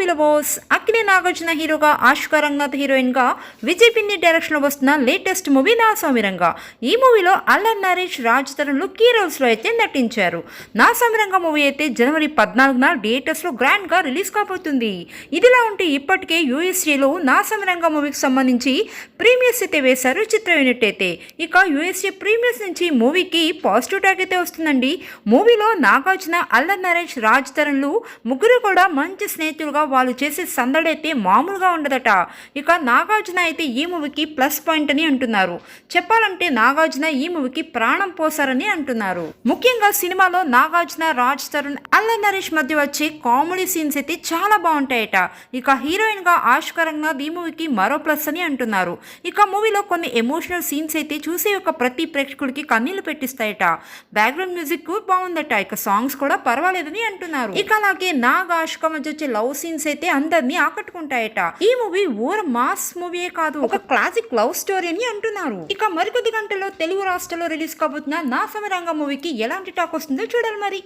మూవీలో బాస్ అక్కినే నాగార్జున హీరోగా ఆష్కా రంగనాథ్ హీరోయిన్ గా విజయ్ పిన్ని డైరెక్షన్ లో వస్తున్న లేటెస్ట్ మూవీ నా సౌమిరంగా. ఈ మూవీలో అల్లరి నరేష్, రాజ్ తరుణ్లు కీ రోల్స్ లో అయితే నటించారు. నా సౌమిరంగా మూవీ అయితే జనవరి 14న థియేటర్స్ లో గ్రాండ్ గా రిలీజ్ కాబోతుంది. ఇదిలా ఉంటే ఇప్పటికే యూఎస్ఏలో నా సౌమిరంగా మూవీకి సంబంధించి ప్రీమియర్స్ అయితే వేశారు చిత్ర యూనిట్ అయితే. ఇక యూఎస్ఏ ప్రీమియర్స్ నుంచి మూవీకి పాజిటివ్ టాక్ అయితే వస్తుందండి. మూవీలో నాగార్జున, అల్లరి నరేష్, రాజ్ తరుణ్లు ముగ్గురు కూడా మంచి స్నేహితులుగా వాళ్ళు చేసే సందడి అయితే మామూలుగా ఉండదట. ఇక నాగార్జున అయితే ఈ మూవీకి ప్లస్ పాయింట్ అని అంటున్నారు. చెప్పాలంటే నాగార్జున ఈ మూవీకి ప్రాణం పోసారని అంటున్నారు. ముఖ్యంగా సినిమాలో నాగార్జున, రాజ్ తరుణ్, అల్లరి నరేష్ మధ్య వచ్చే కామెడీ సీన్స్ అయితే చాలా బాగుంటాయట. ఇక హీరోయిన్ గా ఆష్కా రంగనాథ్ ఈ మూవీకి మరో ప్లస్ అని అంటున్నారు. ఇక మూవీలో కొన్ని ఎమోషనల్ సీన్స్ అయితే చూసే ఒక ప్రతి ప్రేక్షకుడికి కన్నీళ్లు పెట్టిస్తాయట. Background music బాగుందట. ఇక సాంగ్స్ కూడా పర్వాలేదని అంటున్నారు. ఇక అలాగే నాగ్, ఆష్కా మధ్య వచ్చే లవ్ సీన్స్ అయితే అందరినీ ఆకట్టుకుంటాయట. ఈ మూవీ ఓర్ మాస్ మూవీయే కాదు, ఒక క్లాసిక్ లవ్ స్టోరీ అని అంటున్నారు. ఇక మరికొద్ది గంటల్లో తెలుగు రాష్ట్రాల్లో రిలీజ్ కాబోతున్న నా సౌమిరంగా మూవీకి ఎలాంటి టాక్ వస్తుందో చూడాలి మరి.